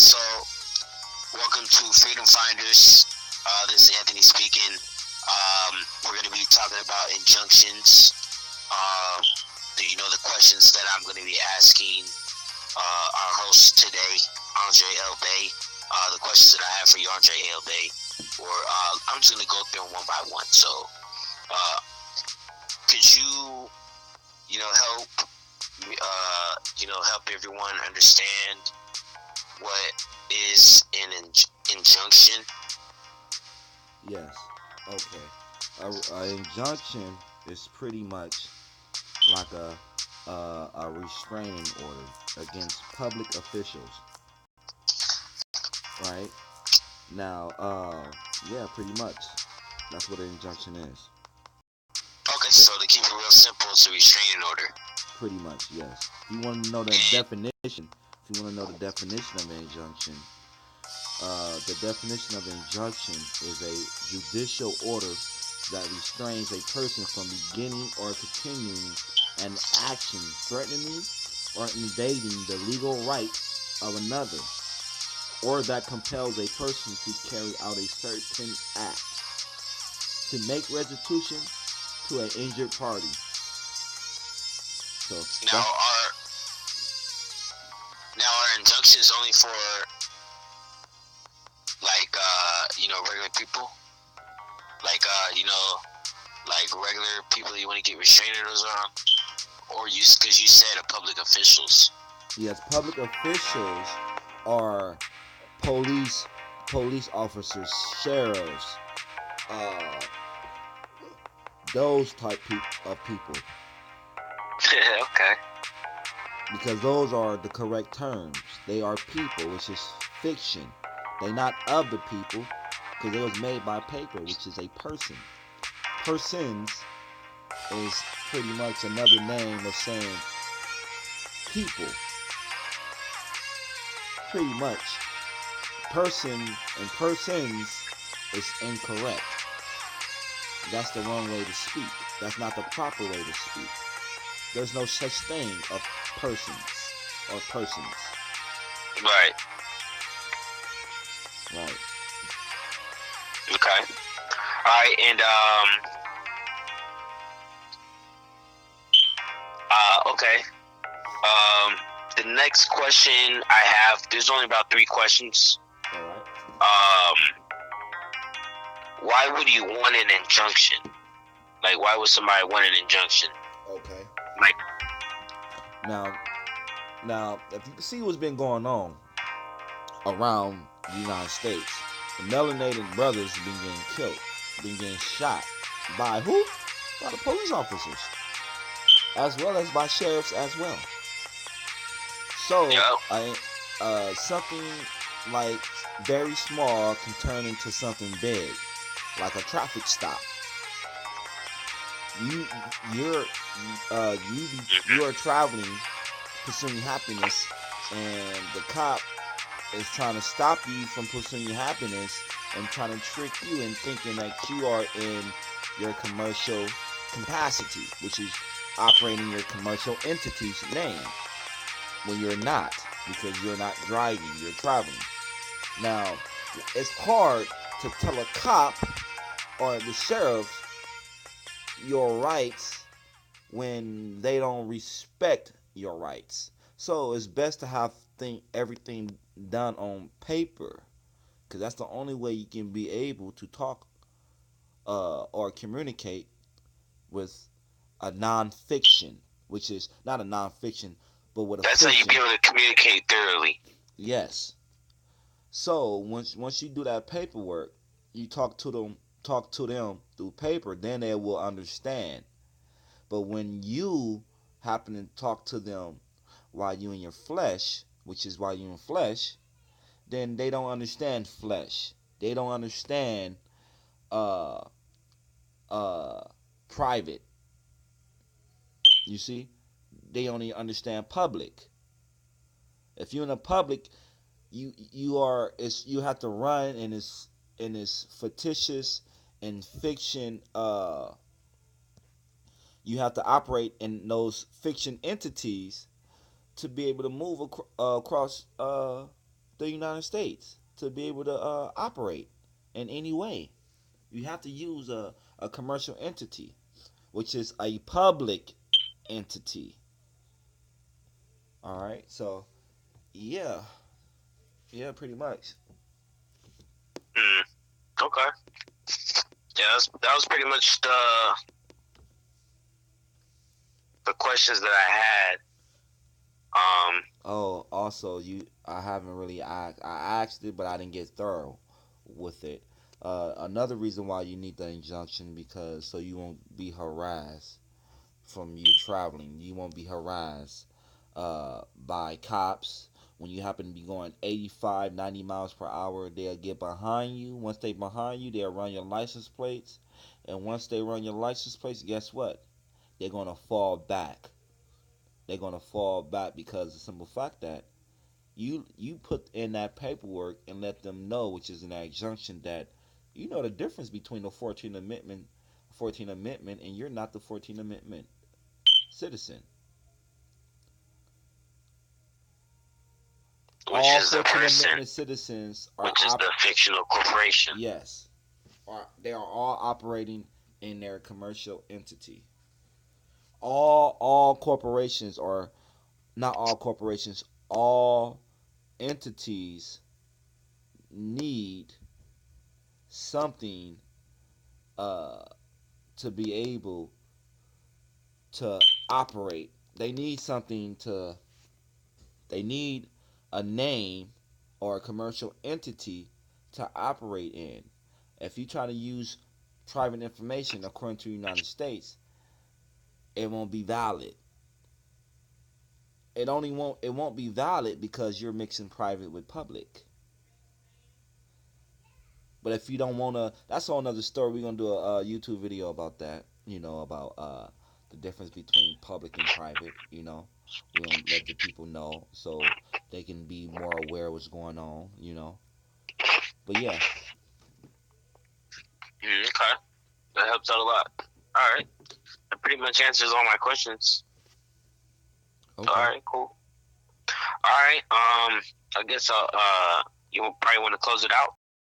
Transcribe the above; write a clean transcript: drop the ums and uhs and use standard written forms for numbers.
So welcome to Freedom Finders. This is Anthony speaking. We're going to be talking about injunctions. The questions that I'm going to be asking our host today, Andre L. Bay. The questions that I have for you, Andre L. Bay. I'm just going to go through them one by one. So, could you, help, help everyone understand what is an injunction? Yes. Okay. A injunction is pretty much like a restraining order against public officials, right? Now, yeah, pretty much. That's what an injunction is. Okay, so to keep it real simple, it's a restraining order. Pretty much, yes. If you want to know the definition, if you want to know the definition of an injunction, the definition of injunction is a judicial order that restrains a person from beginning or continuing an action threatening or invading the legal rights of another, or that compels a person to carry out a certain act to make restitution to an injured party. So now are injunctions only for regular people? Like regular people you want to get restraining orders on? Or because you said public officials. yes, public officials are police officers, sheriffs, those type of people, Okay. because those are the correct terms. They are people, which is fiction. They not of the people, because it was made by paper, which is a person. Persons is pretty much another name of saying people. Pretty much. Person and persons is incorrect. That's the wrong way to speak. That's not the proper way to speak. There's no such thing of persons or persons. Right. Right. Okay. Alright, and okay. The next question I have, there's only about 3 questions. Alright. Why would you want an injunction? Like, why would somebody want an injunction? Okay. Like, Now, if you can see what's been going on around the United States, the melanated brothers have been getting killed, been getting shot by who? By the police officers, as well as by sheriffs as well. So, something like very small can turn into something big, like a traffic stop. You are traveling, pursuing happiness, and the cop is trying to stop you from pursuing happiness and trying to trick you in thinking that you are in your commercial capacity, which is operating your commercial entity's name, when you're not, because you're not driving, you're traveling. Now, it's hard to tell a cop or the sheriff your rights when they don't respect your rights. So it's best to have everything done on paper, because that's the only way you can be able to talk or communicate with a non-fiction, which is not a non-fiction, but with a that's fiction. how you be able to communicate thoroughly. Yes. So once you do that paperwork, you talk to them through paper, then they will understand. But when you happen to talk to them while you in your flesh, which is while you in flesh, then they don't understand flesh. They don't understand uh private. You see? They only understand public. If you're in a public, you have to run in this fictitious and fiction. You have to operate in those fiction entities to be able to move across the the United States to be able to operate in any way. You have to use a commercial entity, which is a public entity. All right, so yeah, yeah, pretty much. Mm, okay. Yeah, that was pretty much the questions that I had. Oh, also, I haven't really asked. I asked it, but I didn't get thorough with it. Another reason why you need the injunction because so you won't be harassed from you traveling. You won't be harassed by cops when you happen to be going 85, 90 miles per hour. They'll get behind you. Once they behind you, they'll run your license plates, and once they run your license plates, guess what? They're gonna fall back. They're gonna fall back because of the simple fact that you put in that paperwork and let them know, which is an injunction that you know the difference between the 14th Amendment, and you're not the 14th Amendment citizen. which All is the 14th person, Amendment citizens are which is the fictional corporation. yes, they are all operating in their commercial entity. All corporations are not all corporations. All entities need something uh, to be able to operate. They need something to. They need a name or a commercial entity to operate in. If you try to use private information according to the United States, it won't be valid. It won't be valid because you're mixing private with public. But if you don't wanna, that's all another story. We're gonna do a YouTube video about that. About the difference between public and private. We're gonna let the people know so they can be more aware of what's going on. But yeah. Okay, that helps out a lot. All right, that pretty much answers all my questions. Okay. All right, cool. All right, I guess you probably want to close it out.